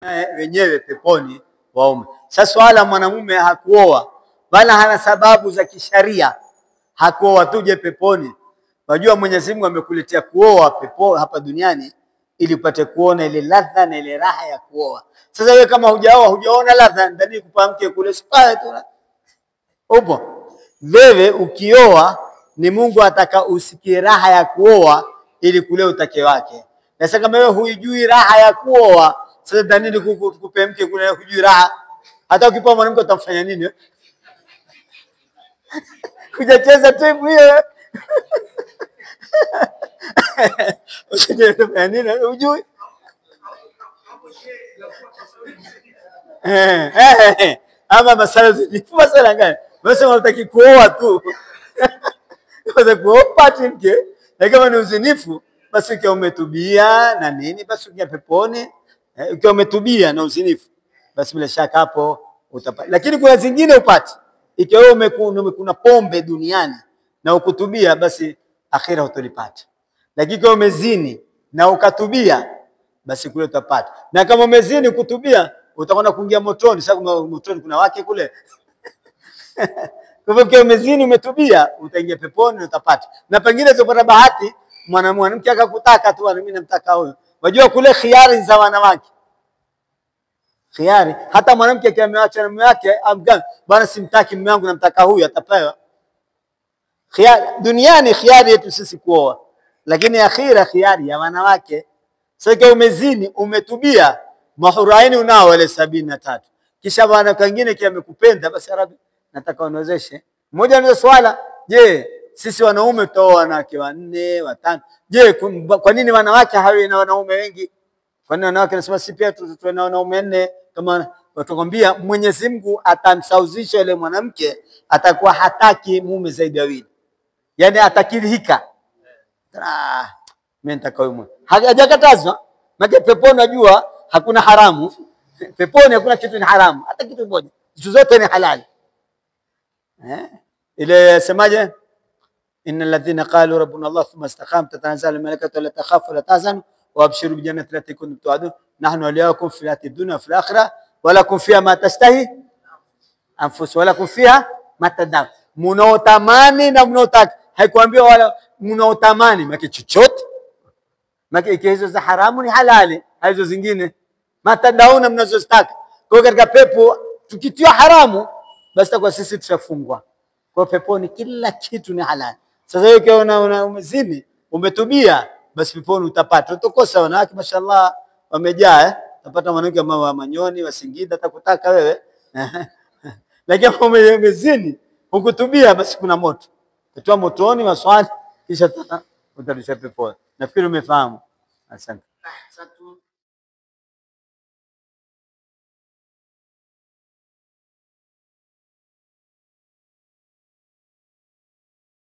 wenyewe peponi waume. Sasa swala mwanamume hakuoa wala hana sababu za kisharia, hakuoa tuje peponi. Wajua Mwenyezi Mungu amekuletea kuoa pepo hapa duniani ili upate kuona ile ladha na ile raha ya kuoa. Sasa wewe kama hujaoa, hujaona ladha, ndani kupamke kule spaya tu. Upo. Wewe ukioa ni Mungu ataka usikie raha ya kuoa ili kule utake wake. Na sasa kama wewe huijui raha ya kuoa, sasa ndani kukupe mke kule hujui raha. Hata ukipoa mwanamke utamfanya nini? Hujacheza timu hiyo. Usijue nini hujui. Ama masala zifu masala gani? Wewe unataka kuoa tu. Unataka kuoa mke, na kama ni uzinifu basi ukiwa umetubia na nini basi ukiwa peponi, ukiwa umetubia na uzinifu basi bila shaka hapo utapata. Lakini kuna zingine upati. Ikiwa wewe kuna pombe duniani na ukutubia basi akhira utolipata. Lakini kama umezini na ukatubia basi kule utapata. Na kama umezini kutubia utakwenda kuingia motoni. Sasa motoni kuna wake kule. Kwa hivyo kama umezini umetubia utaingia peponi utapata. Na pengine utapata bahati mwanamke akakutaka tu, mimi namtaka huyo. Wajua kule khiari za wanawake. Khiari hata mwanamke akiwa ameacha na mume wake amgani, bwana simtaki mume wangu namtaka huyu, atapewa. Khiari duniani, khiari yetu sisi kuoa, lakini akhira khiari ya wanawake. Sasa kama umezini umetubia, mahuraini unao wale 73. Kisha bwana kingine kia amekupenda basi Arabi nataka uniwezeshe. Mmoja ni swala, je, sisi wanaume tuoa wanawake 4, 5. Je, kwa nini wanawake hawi na wanaume wengi? Kwa nini wanawake nasema si pia tuwe na wanaume 4? Kama watakwambia Mwenyezi Mungu atamsauzisha yule mwanamke, atakuwa hataki mume zaidi ya 2. Yaani atakirihika. Mimi nataka huyo mume. Hajakatazwa. Maana peponi najua hakuna haramu. Peponi hakuna kitu ni haramu, hata kitu moja. Vitu zote ni halali. Ile semaje? Innal ladhina qalu rabbuna Allah thumma istaqamu tatanazzalu al-malaikatu la takhafu la tahzanu wa abshiru bi jannati allati kuntum tu'adun nahnu awliyaukum fil hayati dunya wa fil akhirah wa lakum fiha ma tashtahi anfus wa lakum fiha ma tadam. Mnaotamani na mnaotaka. Haikuambia wala mnaotamani maki chochote. Maki hizo za haramu ni halali, hizo zingine matadauna mnazozitaka. Kwa katika pepo tukitia haramu basi kwa sisi tutafungwa. Kwa peponi kila kitu ni halali. Sasa wewe ukiona umezini, umetubia, basi peponi utapata. Utakosa wanawake mashallah wamejaa, utapata mwanamke wa Manyoni, wa Singida atakutaka wewe. Lakini kama umezini, ukutubia basi kuna moto. Kutoa motoni maswali kisha utarudisha peponi. Nafikiri umefahamu. Asante.